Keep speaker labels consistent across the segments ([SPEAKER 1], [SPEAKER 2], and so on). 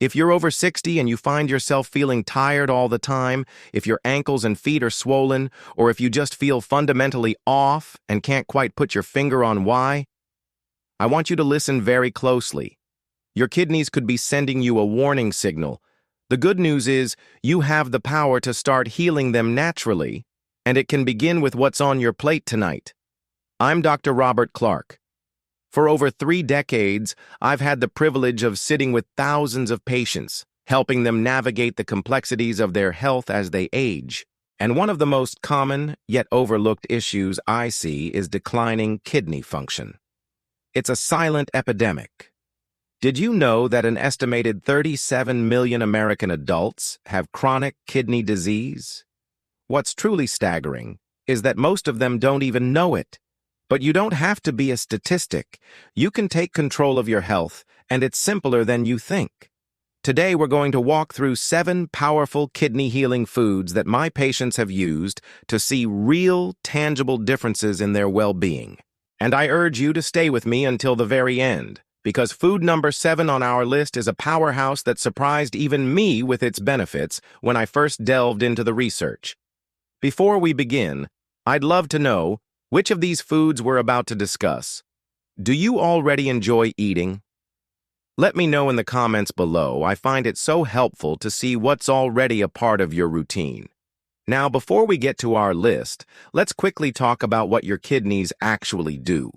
[SPEAKER 1] If you're over 60 and you find yourself feeling tired all the time, if your ankles and feet are swollen, or if you just feel fundamentally off and can't quite put your finger on why, I want you to listen very closely. Your kidneys could be sending you a warning signal. The good news is you have the power to start healing them naturally, and it can begin with what's on your plate tonight. I'm Dr. Robert Clark. For over 3 decades, I've had the privilege of sitting with thousands of patients, helping them navigate the complexities of their health as they age. And one of the most common, yet overlooked issues I see is declining kidney function. It's a silent epidemic. Did you know that an estimated 37 million American adults have chronic kidney disease? What's truly staggering is that most of them don't even know it. But you don't have to be a statistic. You can take control of your health, and it's simpler than you think. Today, we're going to walk through 7 powerful kidney-healing foods that my patients have used to see real, tangible differences in their well-being. And I urge you to stay with me until the very end, because food number 7 on our list is a powerhouse that surprised even me with its benefits when I first delved into the research. Before we begin, I'd love to know which of these foods we're about to discuss. Do you already enjoy eating? Let me know in the comments below. I find it so helpful to see what's already a part of your routine. Now, before we get to our list, let's quickly talk about what your kidneys actually do.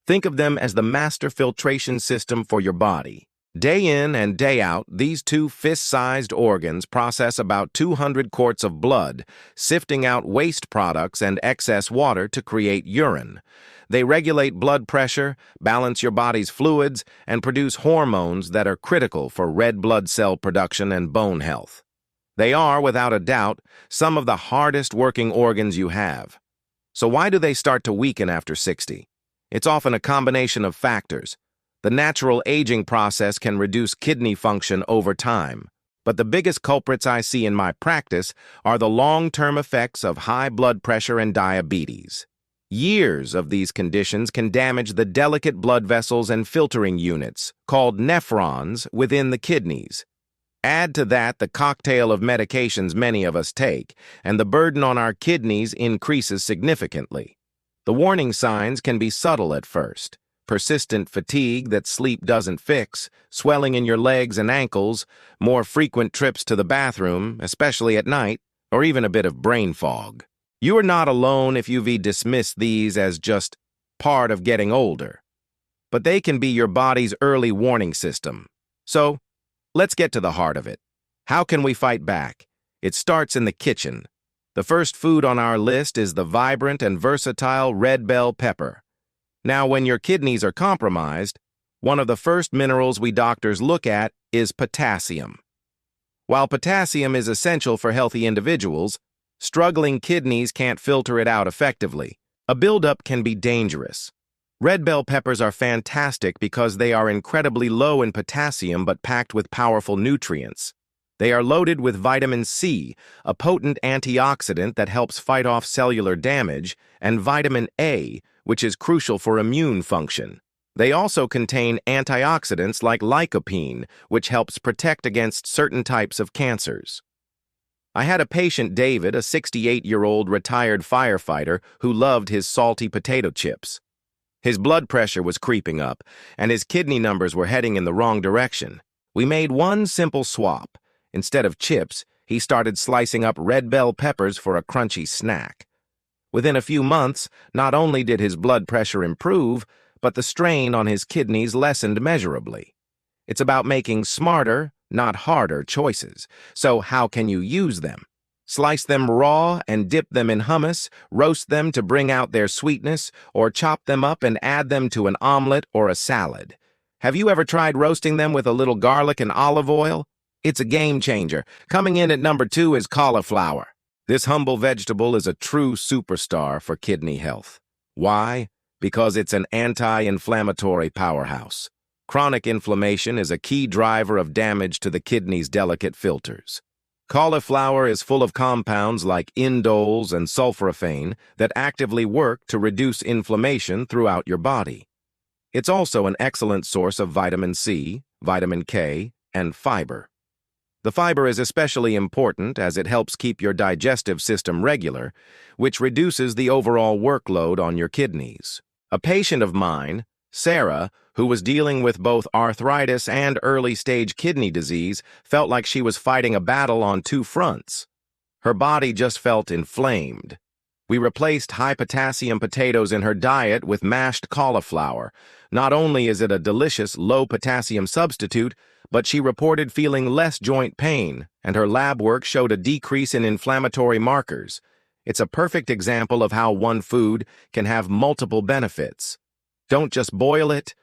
[SPEAKER 1] Think of them as the master filtration system for your body. Day in and day out, these 2 fist-sized organs process about 200 quarts of blood, sifting out waste products and excess water to create urine. They regulate blood pressure, balance your body's fluids, and produce hormones that are critical for red blood cell production and bone health. They are, without a doubt, some of the hardest working organs you have. So why do they start to weaken after 60? It's often a combination of factors. The natural aging process can reduce kidney function over time, but the biggest culprits I see in my practice are the long-term effects of high blood pressure and diabetes. Years of these conditions can damage the delicate blood vessels and filtering units, called nephrons, within the kidneys. Add to that the cocktail of medications many of us take, and the burden on our kidneys increases significantly. The warning signs can be subtle at first. Persistent fatigue that sleep doesn't fix, swelling in your legs and ankles, more frequent trips to the bathroom, especially at night, or even a bit of brain fog. You are not alone if you've dismissed these as just part of getting older. But they can be your body's early warning system. So, let's get to the heart of it. How can we fight back? It starts in the kitchen. The first food on our list is the vibrant and versatile red bell pepper. Now, when your kidneys are compromised, one of the first minerals we doctors look at is potassium. While potassium is essential for healthy individuals, struggling kidneys can't filter it out effectively. A buildup can be dangerous. Red bell peppers are fantastic because they are incredibly low in potassium but packed with powerful nutrients. They are loaded with vitamin C, a potent antioxidant that helps fight off cellular damage, and vitamin A, which is crucial for immune function. They also contain antioxidants like lycopene, which helps protect against certain types of cancers. I had a patient, David, a 68-year-old retired firefighter who loved his salty potato chips. His blood pressure was creeping up, and his kidney numbers were heading in the wrong direction. We made one simple swap. Instead of chips, he started slicing up red bell peppers for a crunchy snack. Within a few months, not only did his blood pressure improve, but the strain on his kidneys lessened measurably. It's about making smarter, not harder choices. So how can you use them? Slice them raw and dip them in hummus, roast them to bring out their sweetness, or chop them up and add them to an omelet or a salad. Have you ever tried roasting them with a little garlic and olive oil? It's a game changer. Coming in at number 2 is cauliflower. This humble vegetable is a true superstar for kidney health. Why? Because it's an anti-inflammatory powerhouse. Chronic inflammation is a key driver of damage to the kidney's delicate filters. Cauliflower is full of compounds like indoles and sulforaphane that actively work to reduce inflammation throughout your body. It's also an excellent source of vitamin C, vitamin K, and fiber. The fiber is especially important as it helps keep your digestive system regular, which reduces the overall workload on your kidneys. A patient of mine, Sarah, who was dealing with both arthritis and early-stage kidney disease, felt like she was fighting a battle on two fronts. Her body just felt inflamed. We replaced high-potassium potatoes in her diet with mashed cauliflower. Not only is it a delicious low-potassium substitute, but she reported feeling less joint pain, and her lab work showed a decrease in inflammatory markers. It's a perfect example of how one food can have multiple benefits. Don't just boil it.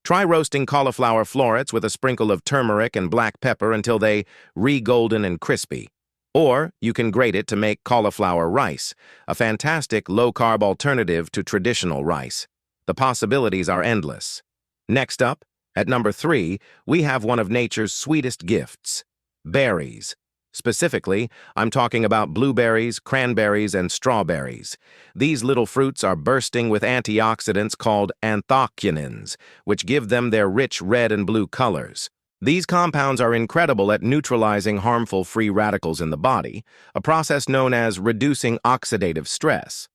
[SPEAKER 1] Try roasting cauliflower florets with a sprinkle of turmeric and black pepper until they re-golden and crispy. Or you can grate it to make cauliflower rice, a fantastic low-carb alternative to traditional rice. The possibilities are endless. Next up, at number 3, we have one of nature's sweetest gifts, berries. Specifically, I'm talking about blueberries, cranberries, and strawberries. These little fruits are bursting with antioxidants called anthocyanins, which give them their rich red and blue colors. These compounds are incredible at neutralizing harmful free radicals in the body, a process known as reducing oxidative stress.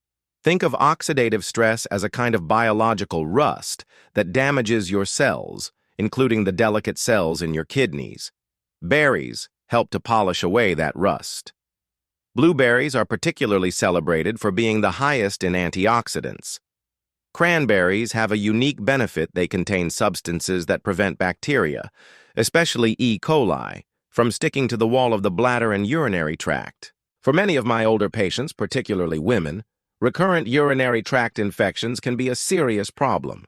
[SPEAKER 1] Think of oxidative stress as a kind of biological rust that damages your cells, including the delicate cells in your kidneys. Berries help to polish away that rust. Blueberries are particularly celebrated for being the highest in antioxidants. Cranberries have a unique benefit. They contain substances that prevent bacteria, especially E. coli, from sticking to the wall of the bladder and urinary tract. For many of my older patients, particularly women, recurrent urinary tract infections can be a serious problem.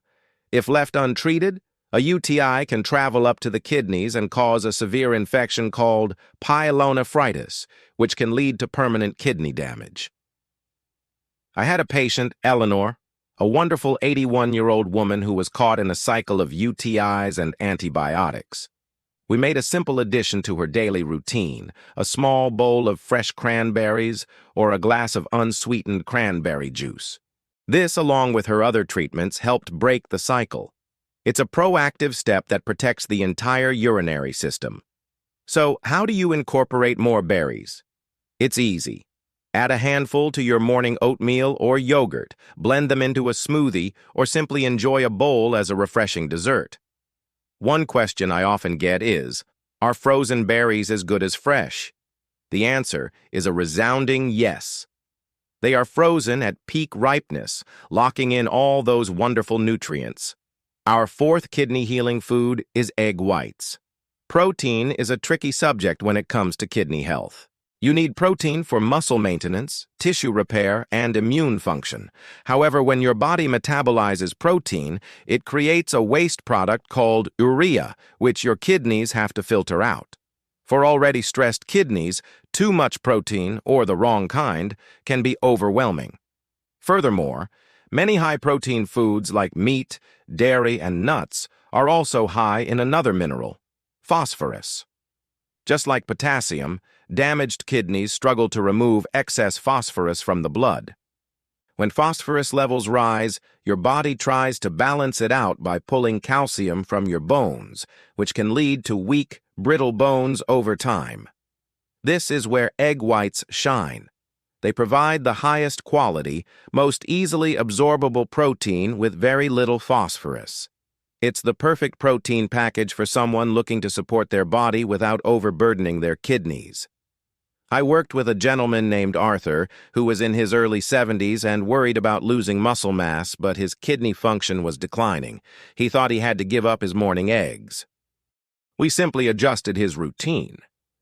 [SPEAKER 1] If left untreated, a UTI can travel up to the kidneys and cause a severe infection called pyelonephritis, which can lead to permanent kidney damage. I had a patient, Eleanor, a wonderful 81-year-old woman who was caught in a cycle of UTIs and antibiotics. We made a simple addition to her daily routine, a small bowl of fresh cranberries or a glass of unsweetened cranberry juice. This, along with her other treatments, helped break the cycle. It's a proactive step that protects the entire urinary system. So, how do you incorporate more berries? It's easy. Add a handful to your morning oatmeal or yogurt, blend them into a smoothie, or simply enjoy a bowl as a refreshing dessert. One question I often get is, are frozen berries as good as fresh? The answer is a resounding yes. They are frozen at peak ripeness, locking in all those wonderful nutrients. Our fourth kidney-healing food is egg whites. Protein is a tricky subject when it comes to kidney health. You need protein for muscle maintenance, tissue repair, and immune function. However, when your body metabolizes protein, it creates a waste product called urea, which your kidneys have to filter out. For already stressed kidneys, too much protein, or the wrong kind, can be overwhelming. Furthermore, many high-protein foods like meat, dairy, and nuts are also high in another mineral, phosphorus. Just like potassium, damaged kidneys struggle to remove excess phosphorus from the blood. When phosphorus levels rise, your body tries to balance it out by pulling calcium from your bones, which can lead to weak, brittle bones over time. This is where egg whites shine. They provide the highest quality, most easily absorbable protein with very little phosphorus. It's the perfect protein package for someone looking to support their body without overburdening their kidneys. I worked with a gentleman named Arthur who was in his early 70s and worried about losing muscle mass, but his kidney function was declining. He thought he had to give up his morning eggs. We simply adjusted his routine.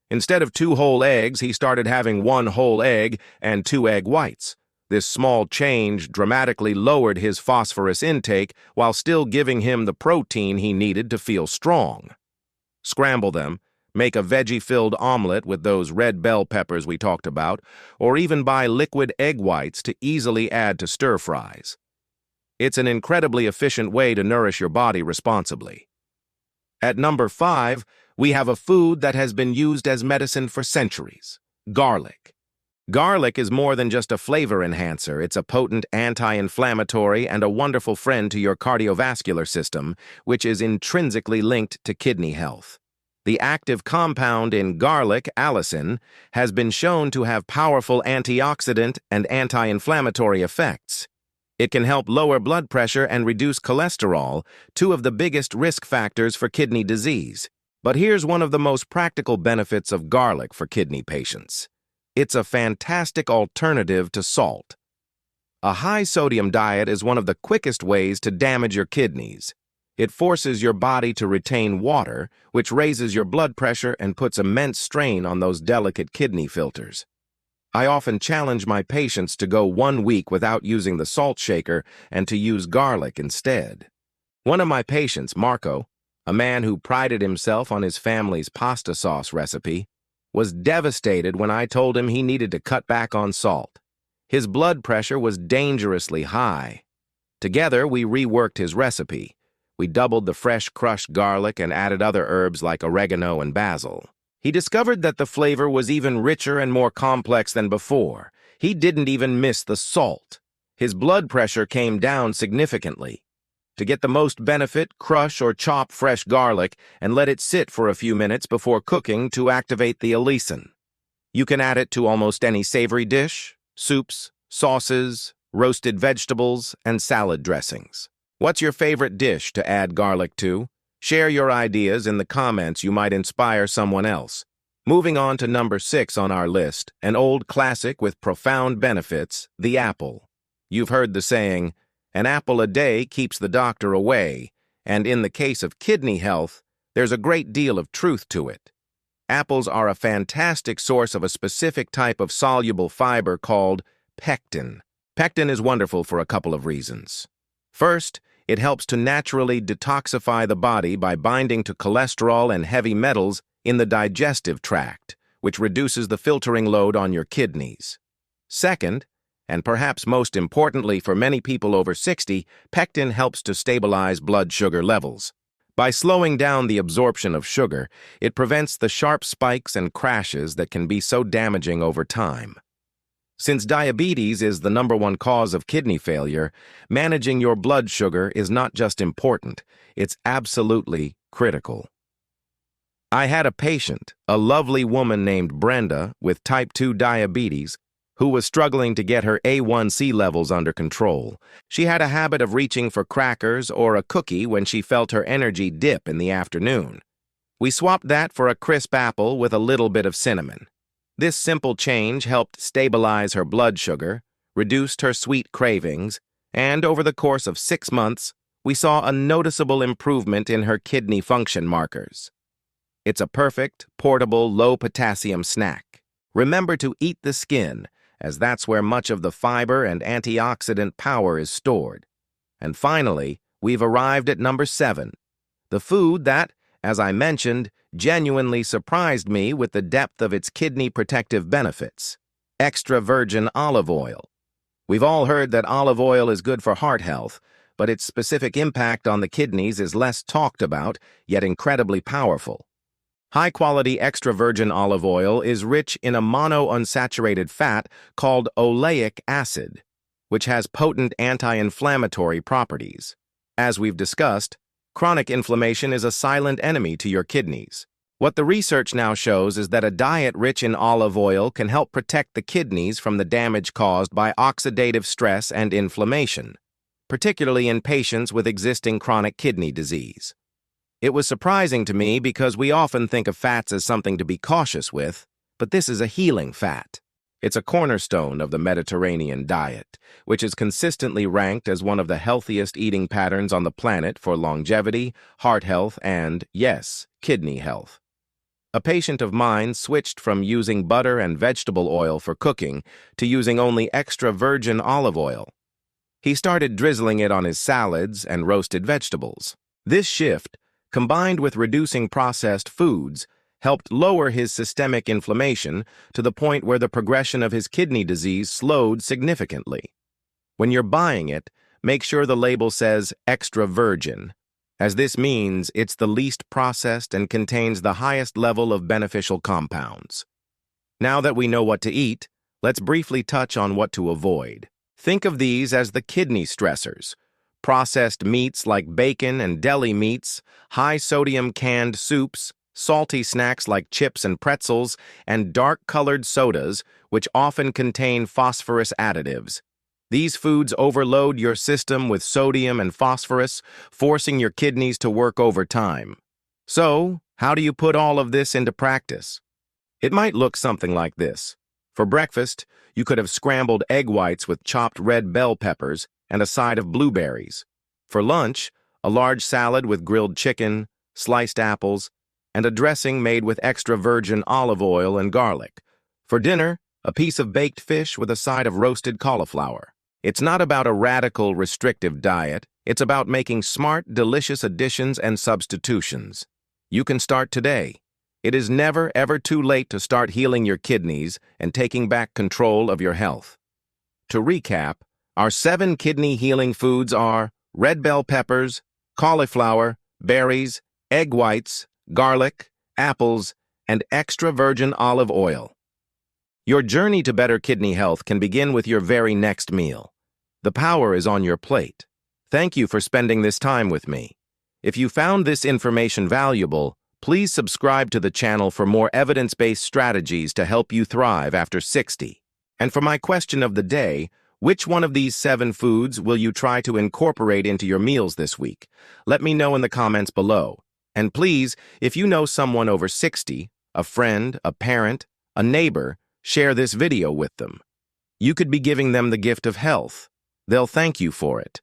[SPEAKER 1] Instead of 2 whole eggs, he started having 1 whole egg and 2 egg whites. This small change dramatically lowered his phosphorus intake while still giving him the protein he needed to feel strong. Scramble them, make a veggie-filled omelet with those red bell peppers we talked about, or even buy liquid egg whites to easily add to stir-fries. It's an incredibly efficient way to nourish your body responsibly. At number 5, we have a food that has been used as medicine for centuries, garlic. Garlic is more than just a flavor enhancer. It's a potent anti-inflammatory and a wonderful friend to your cardiovascular system, which is intrinsically linked to kidney health. The active compound in garlic, allicin, has been shown to have powerful antioxidant and anti-inflammatory effects. It can help lower blood pressure and reduce cholesterol, two of the biggest risk factors for kidney disease. But here's one of the most practical benefits of garlic for kidney patients. It's a fantastic alternative to salt. A high-sodium diet is one of the quickest ways to damage your kidneys. It forces your body to retain water, which raises your blood pressure and puts immense strain on those delicate kidney filters. I often challenge my patients to go 1 week without using the salt shaker and to use garlic instead. One of my patients, Marco, a man who prided himself on his family's pasta sauce recipe, was devastated when I told him he needed to cut back on salt. His blood pressure was dangerously high. Together, we reworked his recipe. We doubled the fresh crushed garlic and added other herbs like oregano and basil. He discovered that the flavor was even richer and more complex than before. He didn't even miss the salt. His blood pressure came down significantly. To get the most benefit, crush or chop fresh garlic and let it sit for a few minutes before cooking to activate the allicin. You can add it to almost any savory dish, soups, sauces, roasted vegetables, and salad dressings. What's your favorite dish to add garlic to? Share your ideas in the comments. You might inspire someone else. Moving on to number 6 on our list, an old classic with profound benefits, the apple. You've heard the saying, "An apple a day keeps the doctor away," and in the case of kidney health, there's a great deal of truth to it. Apples are a fantastic source of a specific type of soluble fiber called pectin. Pectin is wonderful for a couple of reasons. First, it helps to naturally detoxify the body by binding to cholesterol and heavy metals in the digestive tract, which reduces the filtering load on your kidneys. Second, and perhaps most importantly for many people over 60, pectin helps to stabilize blood sugar levels. By slowing down the absorption of sugar, it prevents the sharp spikes and crashes that can be so damaging over time. Since diabetes is the #1 cause of kidney failure, managing your blood sugar is not just important, it's absolutely critical. I had a patient, a lovely woman named Brenda with type 2 diabetes, who was struggling to get her A1C levels under control. She had a habit of reaching for crackers or a cookie when she felt her energy dip in the afternoon. We swapped that for a crisp apple with a little bit of cinnamon. This simple change helped stabilize her blood sugar, reduced her sweet cravings, and over the course of 6 months, we saw a noticeable improvement in her kidney function markers. It's a perfect, portable, low-potassium snack. Remember to eat the skin, as that's where much of the fiber and antioxidant power is stored. And finally, we've arrived at number 7, the food that, as I mentioned, genuinely surprised me with the depth of its kidney protective benefits: extra virgin olive oil. We've all heard that olive oil is good for heart health, but its specific impact on the kidneys is less talked about, yet incredibly powerful. High-quality extra virgin olive oil is rich in a monounsaturated fat called oleic acid, which has potent anti-inflammatory properties. As we've discussed, chronic inflammation is a silent enemy to your kidneys. What the research now shows is that a diet rich in olive oil can help protect the kidneys from the damage caused by oxidative stress and inflammation, particularly in patients with existing chronic kidney disease. It was surprising to me because we often think of fats as something to be cautious with, but this is a healing fat. It's a cornerstone of the Mediterranean diet, which is consistently ranked as one of the healthiest eating patterns on the planet for longevity, heart health, and, yes, kidney health. A patient of mine switched from using butter and vegetable oil for cooking to using only extra virgin olive oil. He started drizzling it on his salads and roasted vegetables. This shift, combined with reducing processed foods, helped lower his systemic inflammation to the point where the progression of his kidney disease slowed significantly. When you're buying it, make sure the label says extra virgin, as this means it's the least processed and contains the highest level of beneficial compounds. Now that we know what to eat, let's briefly touch on what to avoid. Think of these as the kidney stressors: processed meats like bacon and deli meats, high-sodium canned soups, salty snacks like chips and pretzels, and dark-colored sodas, which often contain phosphorus additives. These foods overload your system with sodium and phosphorus, forcing your kidneys to work overtime. So, how do you put all of this into practice? It might look something like this. For breakfast, you could have scrambled egg whites with chopped red bell peppers and a side of blueberries. For lunch, a large salad with grilled chicken, sliced apples, and a dressing made with extra virgin olive oil and garlic. For dinner, a piece of baked fish with a side of roasted cauliflower. It's not about a radical, restrictive diet. It's about making smart, delicious additions and substitutions. You can start today. It is never, ever too late to start healing your kidneys and taking back control of your health. To recap, our 7 kidney healing foods are red bell peppers, cauliflower, berries, egg whites, garlic, apples, and extra virgin olive oil. Your journey to better kidney health can begin with your very next meal. The power is on your plate. Thank you for spending this time with me. If you found this information valuable, please subscribe to the channel for more evidence-based strategies to help you thrive after 60. And for my question of the day, which one of these 7 foods will you try to incorporate into your meals this week? Let me know in the comments below. And please, if you know someone over 60, a friend, a parent, a neighbor, share this video with them. You could be giving them the gift of health. They'll thank you for it.